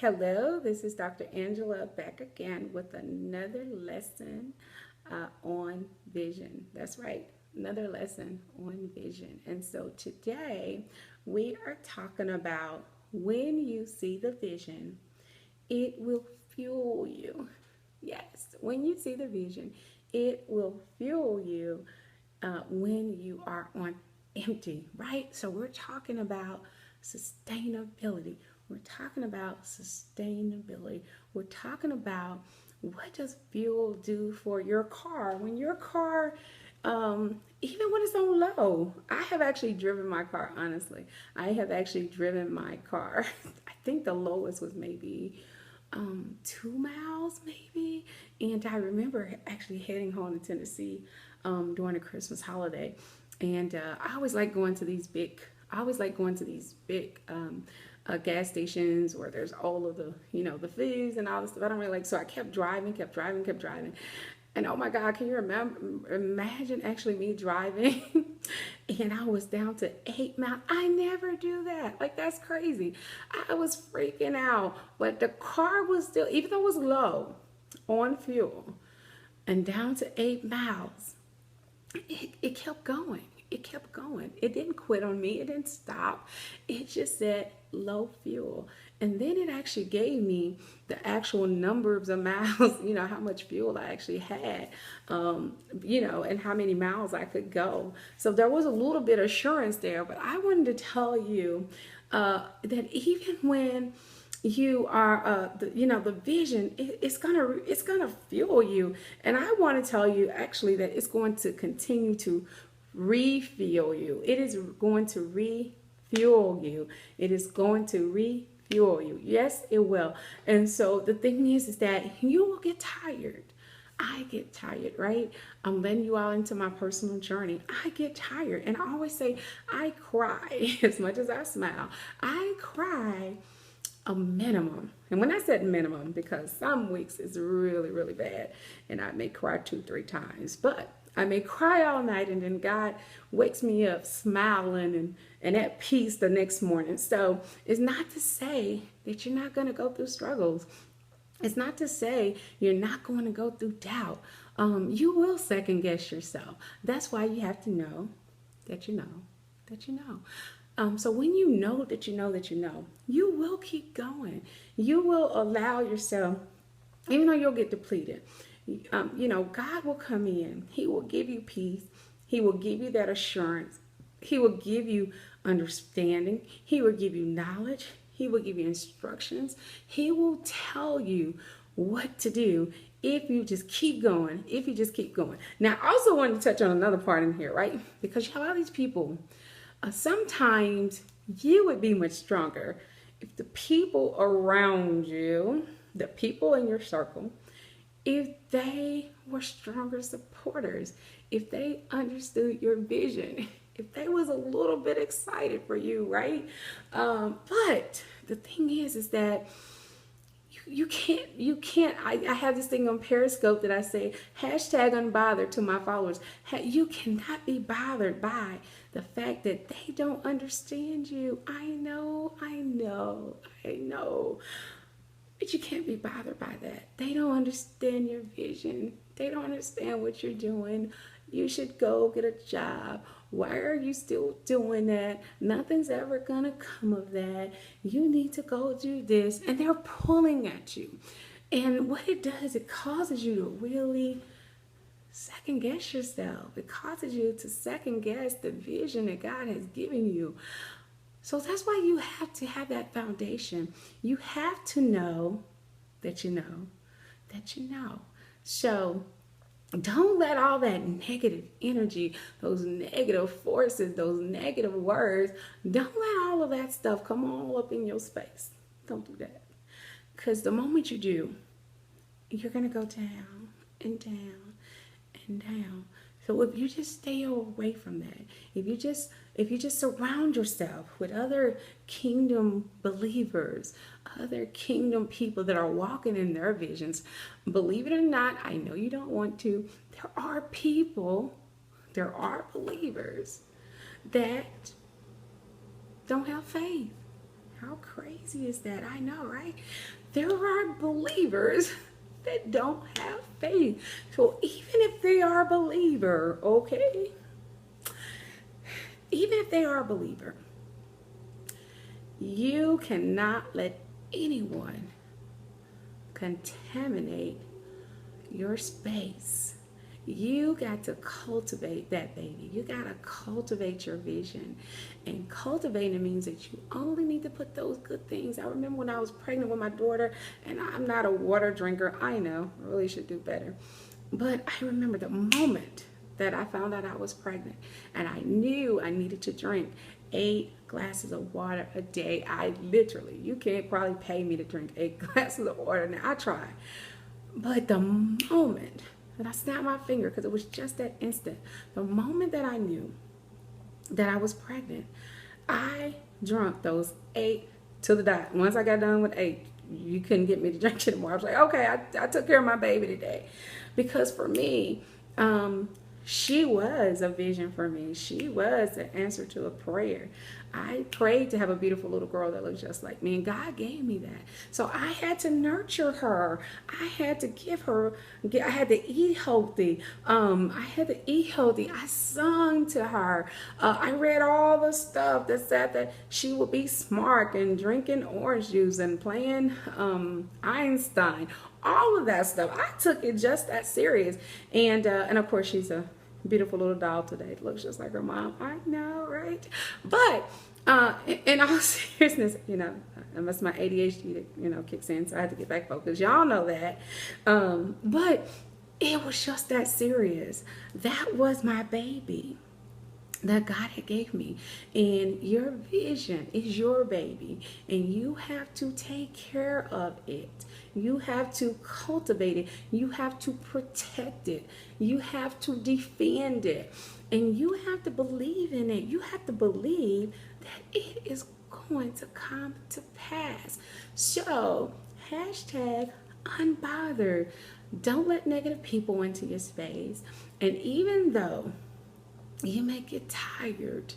Hello, this is Dr. Angela back again with another lesson on vision. That's right, another lesson on vision. And so today we are talking about when you see the vision, it will fuel you. Yes, when you see the vision, it will fuel you when you are on empty, right? So we're talking about sustainability. We're talking about sustainability. We're talking about what does fuel do for your car when your car even when it's on low. I have actually driven my car, honestly. I have actually driven my car. I think the lowest was maybe 2 miles maybe. And I remember actually heading home to Tennessee during the Christmas holiday. And I always like going to these big, I always like going to these big gas stations where there's all of the, the foods and all this stuff. I don't really like, so I kept driving, kept driving, kept driving. And oh my God, can you imagine actually me driving and I was down to 8 miles? I never do that. Like, that's crazy. I was freaking out. But the car was still, even though it was low on fuel and down to 8 miles, it kept going. It kept going. It didn't quit on me. It didn't stop. It just said low fuel. And then it actually gave me the actual numbers of miles, how much fuel I actually had, and how many miles I could go. So there was a little bit of assurance there. But I wanted to tell you that even when you are the vision, it's gonna fuel you. And I want to tell you actually that it's going to continue to refuel you. It is going to refuel you. It is going to refuel you. Yes, it will. And so the thing is that you will get tired. I get tired, right? I'm letting you all into my personal journey. I get tired. And I always say I cry as much as I smile. I cry a minimum. And when I said minimum, because some weeks it's really, really bad and I may cry 2, 3 times, but I may cry all night and then God wakes me up smiling and at peace the next morning. So it's not to say that you're not going to go through struggles. It's not to say you're not going to go through doubt. You will second guess yourself. That's why you have to know that you know that you know. So when you know that you know that you know, you will keep going. You will allow yourself, even though you'll get depleted, God will come in. He will give you peace. He will give you that assurance. He will give you understanding. He will give you knowledge. He will give you instructions. He will tell you what to do if you just keep going. If you just keep going. Now, I also wanted to touch on another part in here, right? Because you have all these people. Sometimes you would be much stronger if the people around you, the people in your circle, if they were stronger supporters, if they understood your vision, if they was a little bit excited for you, right? But the thing is that I have this thing on Periscope that I say hashtag unbothered to my followers. You cannot be bothered by the fact that they don't understand you. I know. But you can't be bothered by that. They don't understand your vision. They don't understand what you're doing. You should go get a job. Why are you still doing that? Nothing's ever going to come of that. You need to go do this. And they're pulling at you. And what it does, it causes you to really second guess yourself. It causes you to second guess the vision that God has given you. So that's why you have to have that foundation. You have to know that you know that you know. So don't let all that negative energy, those negative forces, those negative words, don't let all of that stuff come all up in your space. Don't do that. Because the moment you do, you're going to go down and down and down. So if you just stay away from that, if you just surround yourself with other kingdom believers, other kingdom people that are walking in their visions, believe it or not, I know you don't want to, there are believers that don't have faith. How crazy is that? I know, right? There are believers that don't have faith. So even if they are a believer, okay, even if they are a believer, you cannot let anyone contaminate your space. You got to cultivate that baby. You got to cultivate your vision. And cultivating means that you only need to put those good things. I remember when I was pregnant with my daughter, and I'm not a water drinker. I know, I really should do better. But I remember the moment that I found out I was pregnant, and I knew I needed to drink 8 glasses of water a day. I literally, you can't probably pay me to drink 8 glasses of water. Now, I try. But the moment that I snapped my finger, because it was just that instant, the moment that I knew that I was pregnant, I drank those 8 to the dot. Once I got done with 8, you couldn't get me to drink anymore. I was like, okay, I took care of my baby today. Because for me, she was a vision for me. She was the answer to a prayer. I prayed to have a beautiful little girl that looked just like me, and God gave me that. So I had to nurture her. I had to give her, I had to eat healthy. I sung to her. I read all the stuff that said that she would be smart and drinking orange juice and playing Einstein. All of that stuff. I took it just that serious. And of course, she's a beautiful little doll today. It looks just like her mom. I know, right? But in all seriousness, unless my ADHD, kicks in, so I had to get back focused. Y'all know that. But it was just that serious. That was my baby that God had gave me. And your vision is your baby, and you have to take care of it. You have to cultivate it. You have to protect it. You have to defend it. And you have to believe in it. You have to believe that it is going to come to pass. So, hashtag unbothered. Don't let negative people into your space. And even though you may get tired,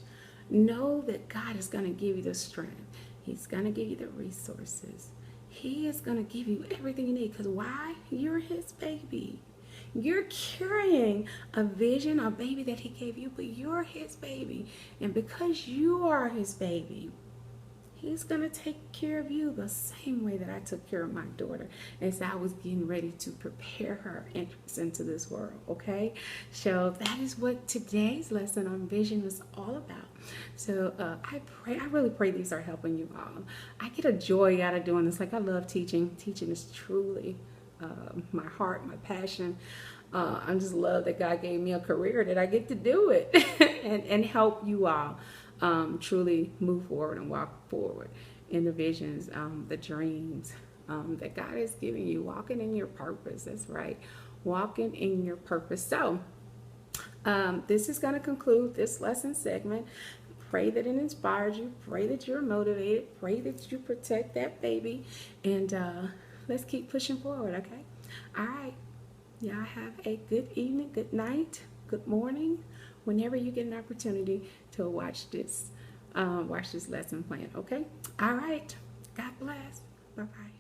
know that God is going to give you the strength. He's going to give you the resources. He is going to give you everything you need. Because why? You're his baby. You're carrying a vision, a baby that he gave you, but you're his baby. And because you are his baby, he's going to take care of you the same way that I took care of my daughter as I was getting ready to prepare her entrance into this world, okay? So that is what today's lesson on vision is all about. So I really pray these are helping you all. I get a joy out of doing this. Like, I love teaching. Teaching is truly my heart, my passion. I just love that God gave me a career that I get to do it and help you all truly move forward and walk forward in the visions, the dreams that God is giving you, walking in your purpose. That's right, walking in your purpose. So this is going to conclude this lesson segment. Pray that it inspires you. Pray that you're motivated. Pray that you protect that baby. And let's keep pushing forward, okay? All right. Y'all have a good evening, good night, good morning, whenever you get an opportunity to watch this lesson plan, okay? All right. God bless. Bye-bye.